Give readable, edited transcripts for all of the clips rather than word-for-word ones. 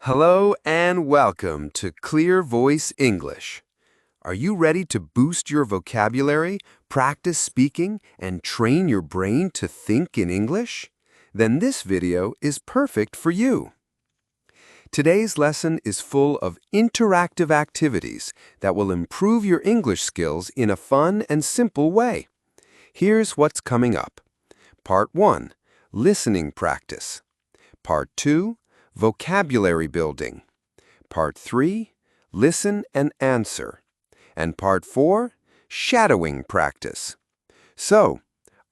Hello and welcome to Clear Voice English. Are you ready to boost your vocabulary, practice speaking, and train your brain to think in English? Then this video is perfect for you. Today's lesson is full of interactive activities that will improve your English skills in a fun and simple way. Here's what's coming up. Part 1, listening practice. Part 2, vocabulary building. Part 3, listen and answer. And Part 4, shadowing practice. So,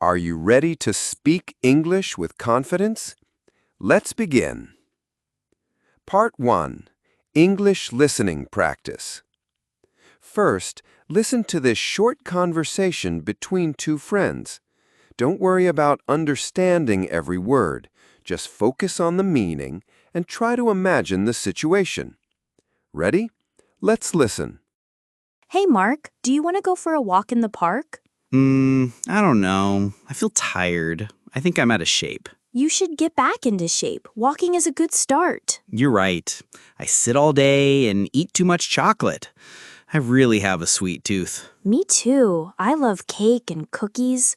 are you ready to speak English with confidence? Let's begin. Part 1, English listening practice. First, listen to this short conversation between two friends. Don't worry about understanding every word. Just focus on the meaning and try to imagine the situation. Ready? Let's listen. Hey, Mark, do you want to go for a walk in the park? I don't know. I feel tired. I think I'm out of shape. You should get back into shape. Walking is a good start. You're right. I sit all day and eat too much chocolate. I really have a sweet tooth. Me too. I love cake and cookies,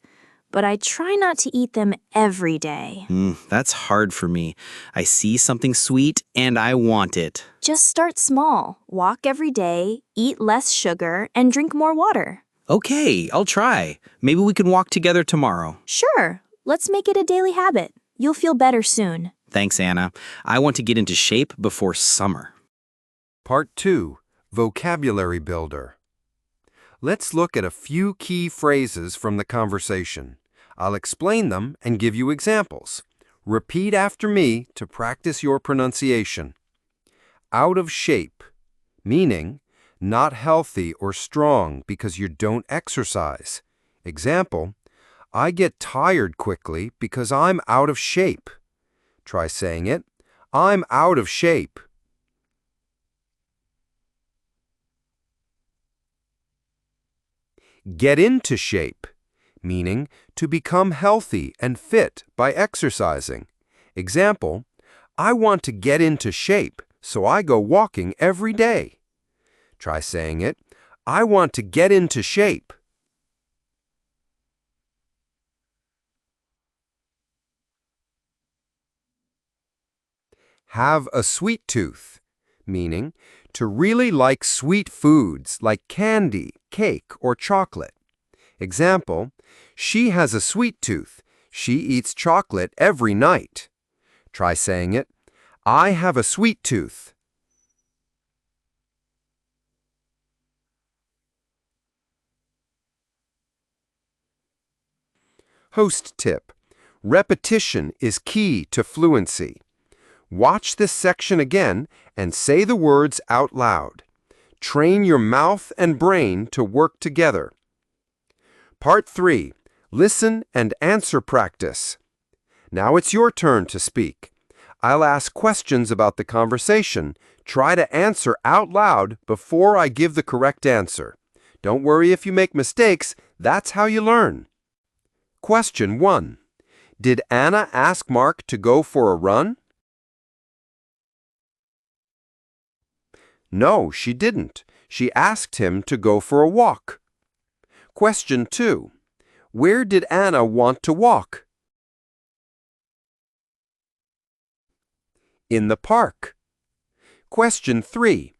but I try not to eat them every day. That's hard for me. I see something sweet and I want it. Just start small. Walk every day, eat less sugar, and drink more water. Okay, I'll try. Maybe we can walk together tomorrow. Sure. Let's make it a daily habit. You'll feel better soon. Thanks, Anna. I want to get into shape before summer. Part 2, vocabulary builder. Let's look at a few key phrases from the conversation. I'll explain them and give you examples. Repeat after me to practice your pronunciation. Out of shape, meaning not healthy or strong because you don't exercise. Example, I get tired quickly because I'm out of shape. Try saying it. I'm out of shape. Get into shape, meaning to become healthy and fit by exercising. Example, I want to get into shape, so I go walking every day. Try saying it. I want to get into shape. Have a sweet tooth, meaning to really like sweet foods like candy, cake, or chocolate. Example, she has a sweet tooth. She eats chocolate every night. Try saying it. I have a sweet tooth. Host tip. Repetition is key to fluency. Watch this section again and say the words out loud. Train your mouth and brain to work together. Part 3, listen and answer practice. Now it's your turn to speak. I'll ask questions about the conversation. Try to answer out loud before I give the correct answer. Don't worry if you make mistakes, that's how you learn. Question 1. Did Anna ask Mark to go for a run? No, she didn't. She asked him to go for a walk. Question 2. Where did Anna want to walk? In the park. Question 3.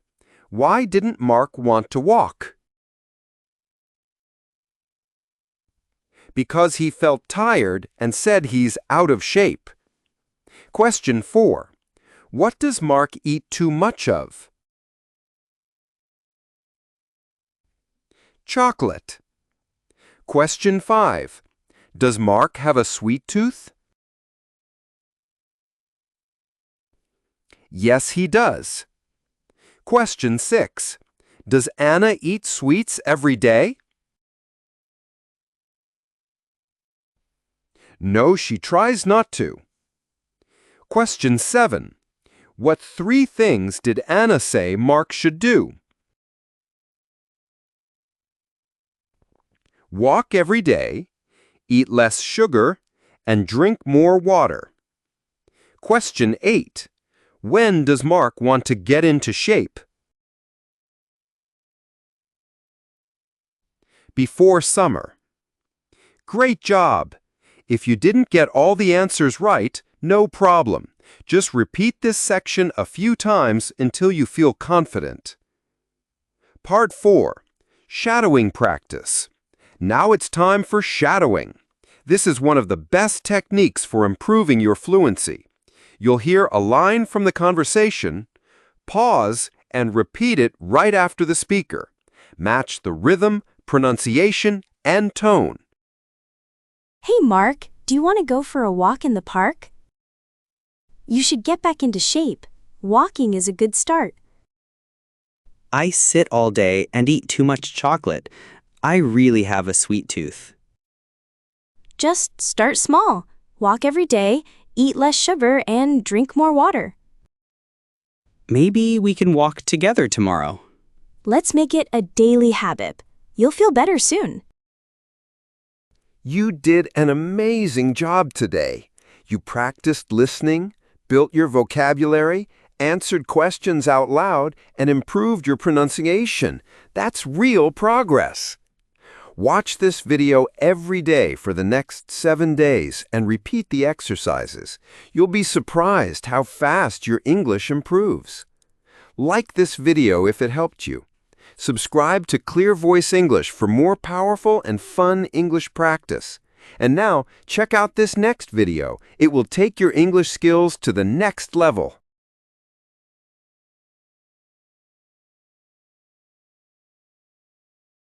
Why didn't Mark want to walk? Because he felt tired and said he's out of shape. Question 4. What does Mark eat too much of? Chocolate. Question 5. Does Mark have a sweet tooth? Yes, he does. Question 6. Does Anna eat sweets every day? No, she tries not to. Question 7. What 3 things did Anna say Mark should do? Walk every day, eat less sugar, and drink more water. Question 8. When does Mark want to get into shape? Before summer. Great job! If you didn't get all the answers right, no problem. Just repeat this section a few times until you feel confident. Part 4. Shadowing practice. Now it's time for shadowing. This is one of the best techniques for improving your fluency. You'll hear a line from the conversation, pause, and repeat it right after the speaker. Match the rhythm, pronunciation, and tone. Hey, Mark, do you want to go for a walk in the park? You should get back into shape. Walking is a good start. I sit all day and eat too much chocolate. I really have a sweet tooth. Just start small. Walk every day, eat less sugar, and drink more water. Maybe we can walk together tomorrow. Let's make it a daily habit. You'll feel better soon. You did an amazing job today. You practiced listening, built your vocabulary, answered questions out loud, and improved your pronunciation. That's real progress. Watch this video every day for the next 7 days and repeat the exercises. You'll be surprised how fast your English improves. Like this video if it helped you. Subscribe to Clear Voice English for more powerful and fun English practice. And now, check out this next video. It will take your English skills to the next level.